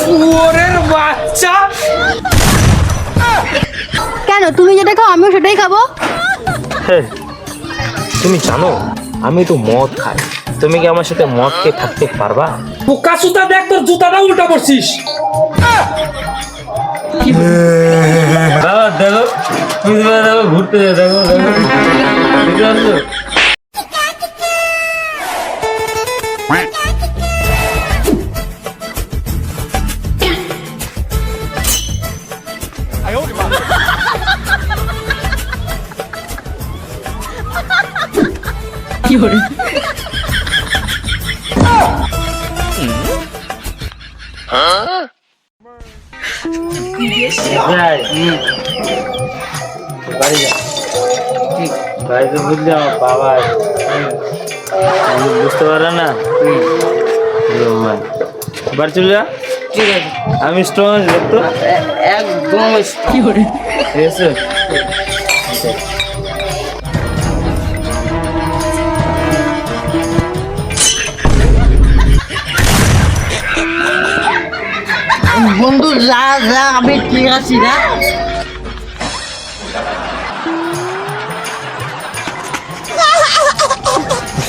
শুয়োরের বাচ্চা। কেন তুমি যেটা খাও আমিও সেটাই খাবো? তুমি জানো আমি তো মদ খাই, তুমি কি আমার সাথে মদ খেয়ে থাকতে পারবা? বোকা সুতা, দেখ তোর জুতাটা উল্টা করছিস। দেখো দেখো ঘুরতে দেখো দেখো কি করে? বাড়িতে বুঝলি আমার বাবা বুঝতে পারে না। বাড়ি চলে যা, ঠিক আছে, আমি স্ট্রং আছি দেখতো। একদম কি করে? ঠিক আছে বন্ধু, যা যা আমি ঠিক আছি না।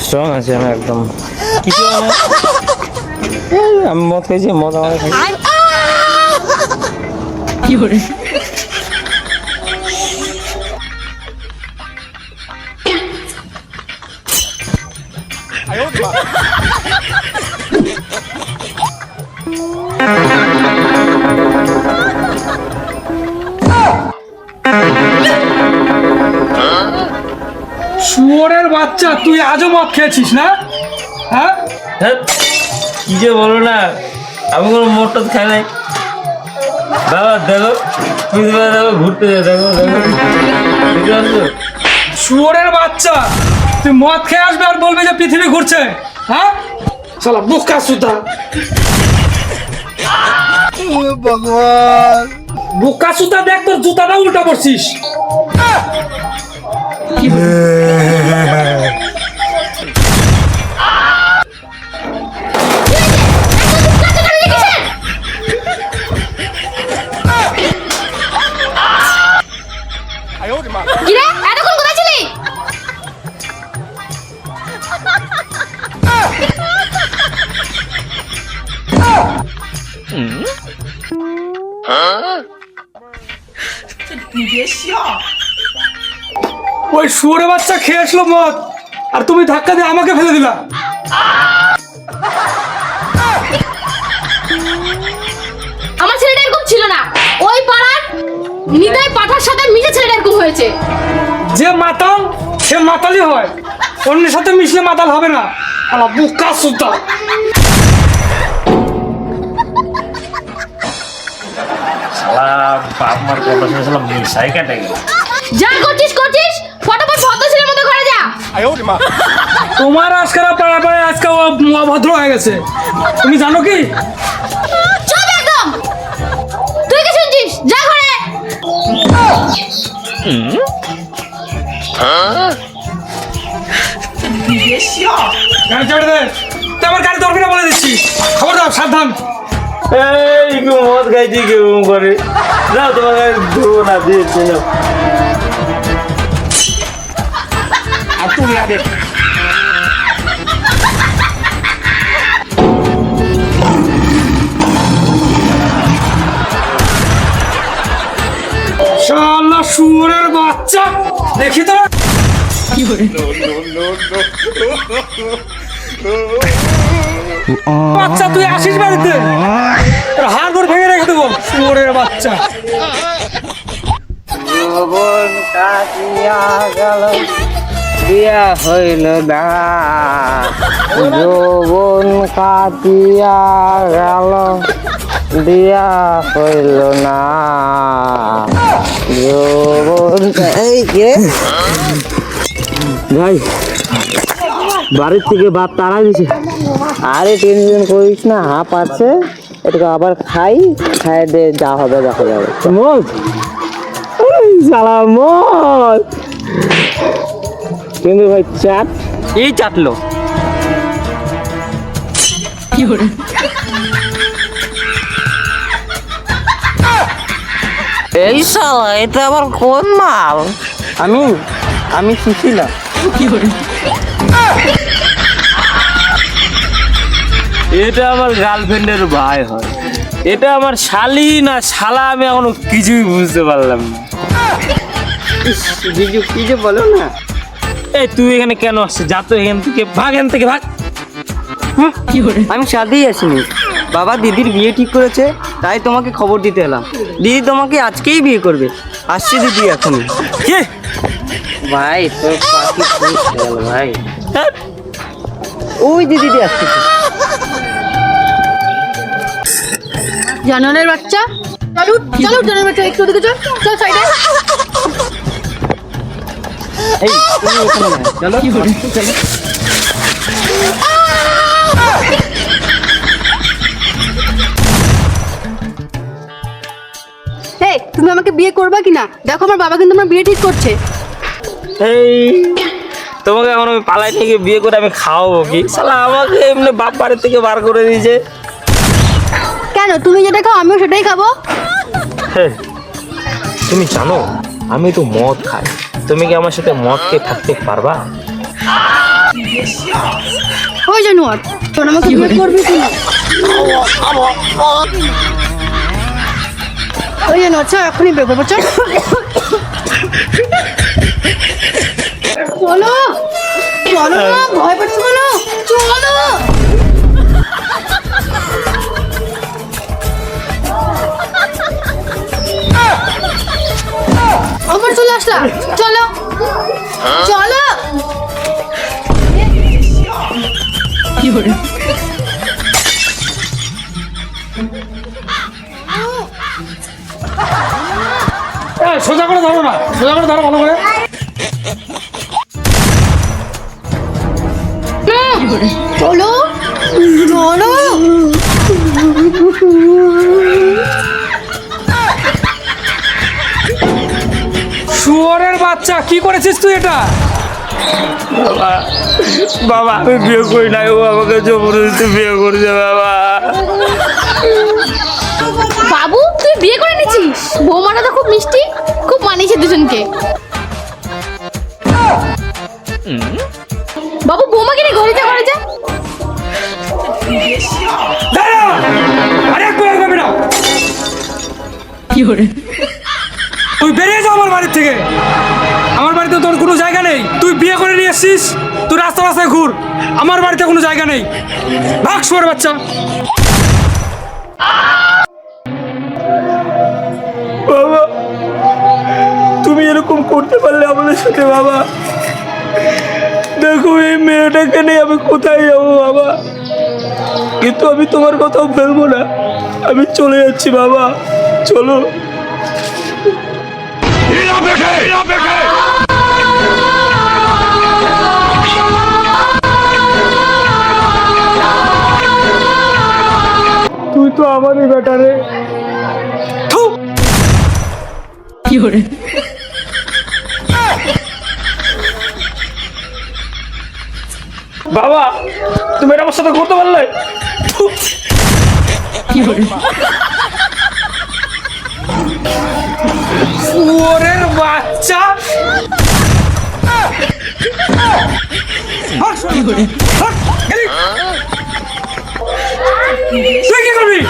স্ট্রং আছি আমি একদম। কিছু আমি মদ খাইছি, মদ আমার খাই। কি করে? শুয়োরের বাচ্চা, তুই আজও মদ খেয়েছিস না? হ্যাঁ, কি যে বলো না, আমি কোনো মদ খাই নাই। বাবা দেখো দেখো ঘুরতে দেখো দেখো। শুয়োরের বাচ্চা, তুই মদ খেয়ে আসবে আর বলবি যে পৃথিবী ঘুরছে? হ্যাঁ, শালা বোকা সুতা। ভগবান, বোকা সুতা, দেখ তোর জুতাটা উল্টা করছিস। কি রে, এতক্ষণ কোথায় ছিলি? ওই শুয়োরের বাচ্চা খেয়ে আসলো মদ, আর তুমি ধাক্কা দিয়ে আমাকে ফেলে দিলা। আমার ছেলেটা এরকম ছিল না, ওই পাড়ার নিতাই পাঠার সাথে মিশে ছেলেটা এরকম হয়েছে। যে মাতাল সে মাতালই হয়, অন্যের সাথে মিশলে মাতাল হবে না। শালা বোকা সুতা। শালা বাপ মার কথা শুনে শালা মিশাই কাটে গেল। যা করছিস করছিস, ফটাফট ভদ্র ছেলের মতো ঘরে যা। তোমার আজকাল পাড়ায় পাড়ায় আজকাল অভদ্র হয়ে গেছে, তুমি জানো কি? চুপ একদম। তুই কি শুনছিস? যা ঘরে। গাড়ি ছেড়ে দে, তুই আমার গাড়ি ধরবি না বলে দিচ্ছি, খবরদার, সাবধান। এই কেউ মদ খাইছি কেউ করে যাও, তোমাকে ধরবো না দিয়ে যাও। আর তুই আগে শালা শুয়োরের বাচ্চা, দেখি তো। কি করে? বাচ্চা, তুই আসিস বাড়িতে, তোর হাড় গোড় ভেঙে রেখে দেবো, শুয়োরের বাচ্চা। ভগবান কাটিয়া গেল, দিয়া হইল না। যৌবন কাটিয়া গেল, দিয়া হইল না। যৌবন এই কে ভাই বাড়ির থেকে বাপ তারা দিছে। আরে টেনশন করিস না, হাঁপ আছে, এটাকে আবার খাই, খাই দে, যা হবে দেখা যাবে। মদ শালা মদ কিন্তু ভাই চাট এই চাটলো। কি করে? এই শালা এটা আবার কোন মাল? আমি সুশীলা। এটা আমার গার্লফ্রেন্ডের ভাই হয়, এটা আমার শালি না শালা আমি এখনো কিছুই বুঝতে পারলাম না। জিজু কি যে বলো না। এই তুই এখানে কেন আসছিস? যা তো এখান থেকে ভাগ, এখান থেকে ভাগ। আমি সাথেই আসিনি, বাবা দিদির বিয়ে ঠিক করেছে, তাই তোমাকে খবর দিতে এলাম। দিদি তোমাকে আজকেই বিয়ে করবে। আসছি দিদি এখনই। কে? ভাই তোর পাখি খুব খেয়াল ভাই। হ্যাঁ? ওই দিদি আসতেছে। জানোয়ারের বাচ্চা, চলো চলো জানোয়ারের বাচ্চা, একটু ওদিকে চল, চল সাইডে। এই তুমি ওখানে না, চলো চলো। এই তুমি আমাকে বিয়ে করবা কিনা? দেখো আমার বাবা কিন্তু আমার বিয়ে ঠিক করছে। এই তোমাকে এখন আমি পালাই থেকে বিয়ে করে আমি খাওয়াবো কি? শালা আমাকে এমনি বাপ বাড়ি থেকে বার করে দিয়েছে। কেন, তুমি যেটা খাও আমিও সেটাই খাবো। হ্যাঁ, তুমি জানো আমি তো মদ খাই, তুমি কি আমার সাথে মদ খেয়ে থাকতে পারবা? ওই জানোয়ার, তোর আমাকে বিয়ে করবি কিনা? ওই জানোয়ার, চল এখনই বিয়ে করবো, চল। চলো চলো না, ভয় পাচ্ছ কেন? চলো। আবার চলে আসলাম, চলো চলো। সোজা করে ধরো না, সোজা করে ধরো ভালো করে। চলো চলো। শুয়োরের বাচ্চা, কি করেছিস তুই এটা? বাবা, বাবা আমি বিয়ে করি নাই, ও আমাকে জবরদস্তি বিয়ে করেছে বাবা। বাবু তুই বিয়ে করে নিছিস? বৌমাটা তো খুব মিষ্টি, খুব মানিয়েছে দুজনকে। বাবু বৌমাকে নিয়ে ঘরে যা, ঘরে যা। দাঁড়া! আরেক বিয়ে করবি না। তুই বেরিয়ে যা আমার বাড়ির থেকে। আমার বাড়িতে তোর কোনো জায়গা নেই। তুই বিয়ে করে নিয়ে এসছিস, তুই রাস্তা রাস্তায় ঘুর, আমার বাড়িতে কোনো জায়গা নেই। ভাগ শুয়োরের বাচ্চা। বাবা তুমি এরকম করতে পারলে আমাদের সাথে বাবা? দেখো এই মেয়েটাকে নিয়ে আমি কোথায় যাবো বাবা, কিন্তু আমি তোমার কথাও ফেলবো না, আমি চলে যাচ্ছি বাবা। চলো। তুই তো আমারই বেটা রে। বাবা তুমি এটা আমার সাথে করতে পারলে? শুয়োরের বাচ্চা। ভাগ শুয়োরের বাচ্চা, ভাগ, এদিক। তুই কি করবি?